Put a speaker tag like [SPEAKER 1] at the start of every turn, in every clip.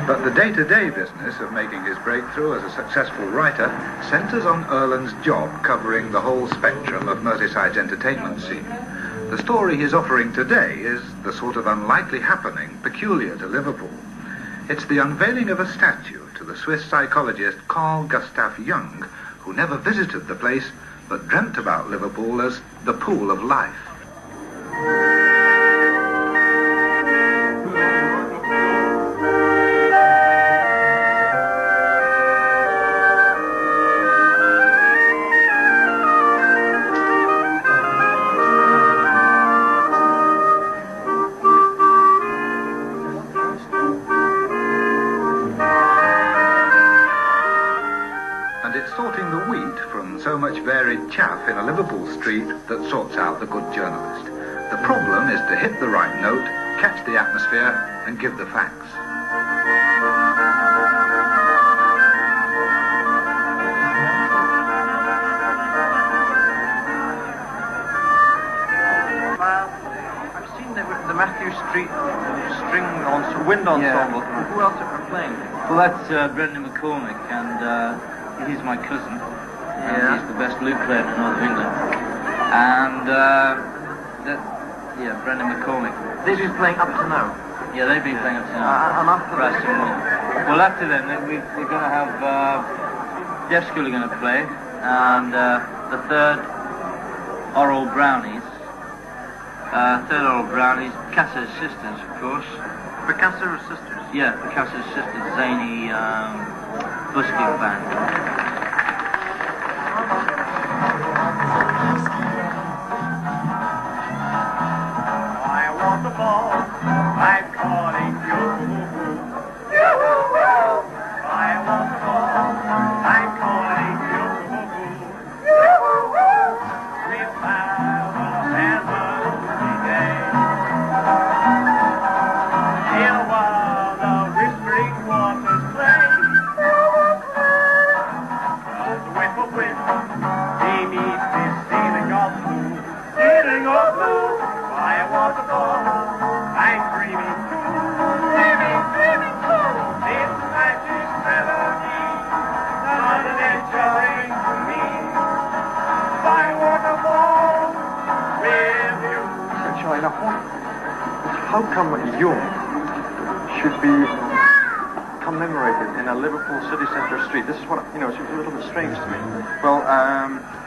[SPEAKER 1] But the day-to-day business of making his breakthrough as a successful writer centres on Erland's job covering the whole spectrum of Merseyside's entertainment scene. The story he's offering today is the sort of unlikely happening peculiar to Liverpool. It's the unveiling of a statue to the Swiss psychologist Carl Gustav Jung, who never visited the place but dreamt about Liverpool as the pool of life. Sorting the wheat from so much varied chaff in a Liverpool street that sorts out the good journalist. The problem is to hit the right note, catch the atmosphere, and give the facts.
[SPEAKER 2] I've seen the Mathew Street wind ensemble. Yeah. Who else are playing?
[SPEAKER 3] Well, that's Brendan McCormick, and he's my cousin.
[SPEAKER 2] Yeah.
[SPEAKER 3] He's the best lute player in the north of England. And Brendan McCormick.
[SPEAKER 2] They've been playing up to now.
[SPEAKER 3] Yeah, they've been playing up to now.
[SPEAKER 2] And after that?
[SPEAKER 3] Well, after them, we're going to have Jeff School are going to play, and the third Oral Brownies. Picasso's sisters, of course.
[SPEAKER 2] Picasso's sisters?
[SPEAKER 3] Yeah, Picasso's sisters, zany busking band.
[SPEAKER 4] I want the ball, I'm calling you. I want the ball, I'm calling you. We found a heavenly day. Here while the whispering waters play. The whip, baby, this ceiling of blue. Ceiling of blue. I want the ball, I'm dreaming too. Dreaming too. This magic melody, not an entering to me. I want the ball with you.
[SPEAKER 2] Charlie, now how come Jung should be commemorated in a Liverpool city centre street? This is what, it seems a little bit strange to me.
[SPEAKER 5] Well,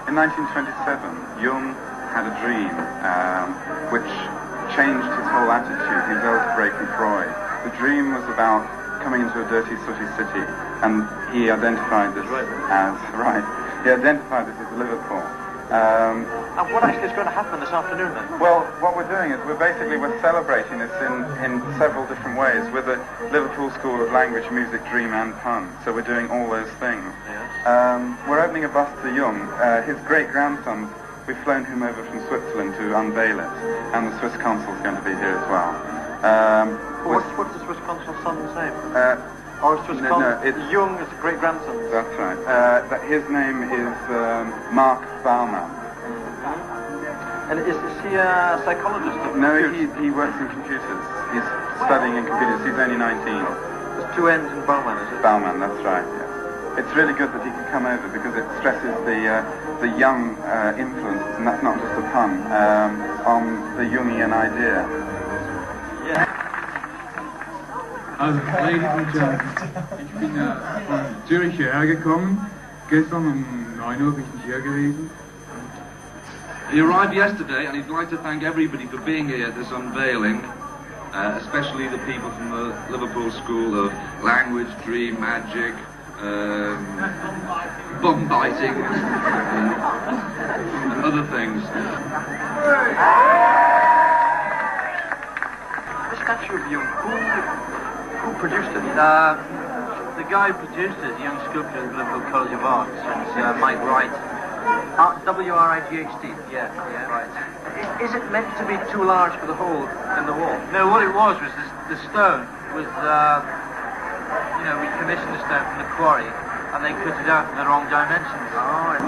[SPEAKER 5] in 1927, Jung had a dream which changed his whole attitude. He was able to break from Freud. The dream was about coming into a dirty, sooty city, and he identified this as Liverpool.
[SPEAKER 2] And what actually is going to happen this afternoon then?
[SPEAKER 5] Well, what we're doing is we're celebrating this in several different ways with the Liverpool School of Language, Music, Dream and Pun. So we're doing all those things.
[SPEAKER 2] Yes.
[SPEAKER 5] We're opening a bust to Jung. His great-grandson, we've flown him over from Switzerland to unveil it, and the Swiss consul's going to be here as well.
[SPEAKER 2] What's the Swiss consul's son's name? Jung is a great-grandson.
[SPEAKER 5] That's right. His name is Mark Baumann.
[SPEAKER 2] And is he a psychologist?
[SPEAKER 5] No, he works in computers. He's studying in computers. He's only 19.
[SPEAKER 2] There's two N's in Baumann, is it?
[SPEAKER 5] Baumann, that's right, yes. It's really good that he can come over because it stresses the young influences, and that's not just a pun, on the Jungian idea.
[SPEAKER 2] Yeah.
[SPEAKER 6] Also, Ladies and Gentlemen, ich bin von Zürich hierher gekommen. Gestern um 9 Uhr bin ich hier gewesen.
[SPEAKER 7] He arrived yesterday, and he'd like to thank everybody for being here at this unveiling, especially the people from the Liverpool School of Language, Dream, Magic, bum biting, and other things.
[SPEAKER 2] The statue of Jung, who produced it?
[SPEAKER 3] The guy who produced it, a young sculptor at the Liverpool College of Arts, it's Mike Wright.
[SPEAKER 2] W-R-I-G-H-T?
[SPEAKER 3] Yeah, right.
[SPEAKER 2] Is it meant to be too large for the hole in the wall?
[SPEAKER 3] No, what it was the stone was, we commissioned the stone from the quarry, and they cut it out in the wrong dimensions.
[SPEAKER 2] Oh,
[SPEAKER 4] I'm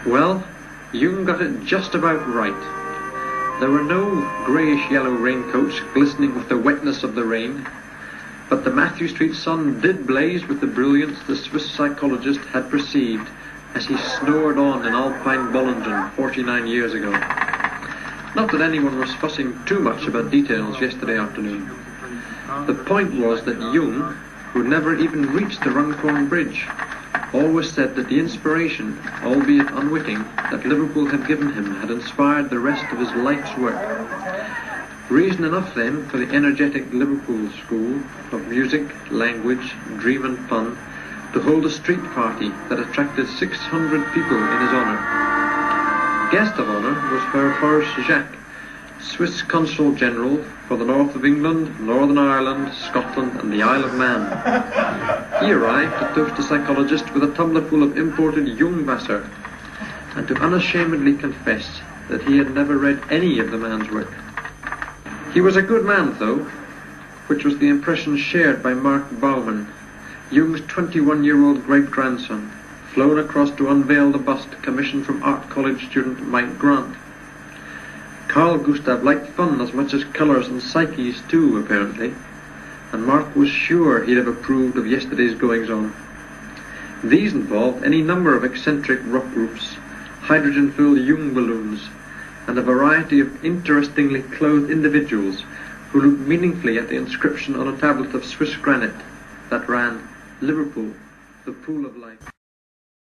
[SPEAKER 8] Well, Jung got it just about right. There were no greyish-yellow raincoats glistening with the wetness of the rain, but the Mathew Street sun did blaze with the brilliance the Swiss psychologist had perceived as he snored on in Alpine Bollingen 49 years ago. Not that anyone was fussing too much about details yesterday afternoon. The point was that Jung, who never even reached the Runcorn Bridge, always said that the inspiration, albeit unwitting, that Liverpool had given him had inspired the rest of his life's work. Reason enough then for the energetic Liverpool school of music, language, dream and fun to hold a street party that attracted 600 people in his honour. Guest of honour was Herr Horace Jacques, Swiss Consul General for the north of England, Northern Ireland, Scotland and the Isle of Man. He arrived to toast the psychologist with a tumblerful of imported Jungwasser, and to unashamedly confess that he had never read any of the man's work. He was a good man, though, which was the impression shared by Mark Baumann, Jung's 21-year-old great-grandson, flown across to unveil the bust commissioned from Art College student Mike Grant. Carl Gustav liked fun as much as colours and psyches too, apparently, and Mark was sure he'd have approved of yesterday's goings-on. These involved any number of eccentric rock groups, hydrogen-filled Jung balloons, and a variety of interestingly clothed individuals who looked meaningfully at the inscription on a tablet of Swiss granite that ran, "Liverpool, the Pool of Life."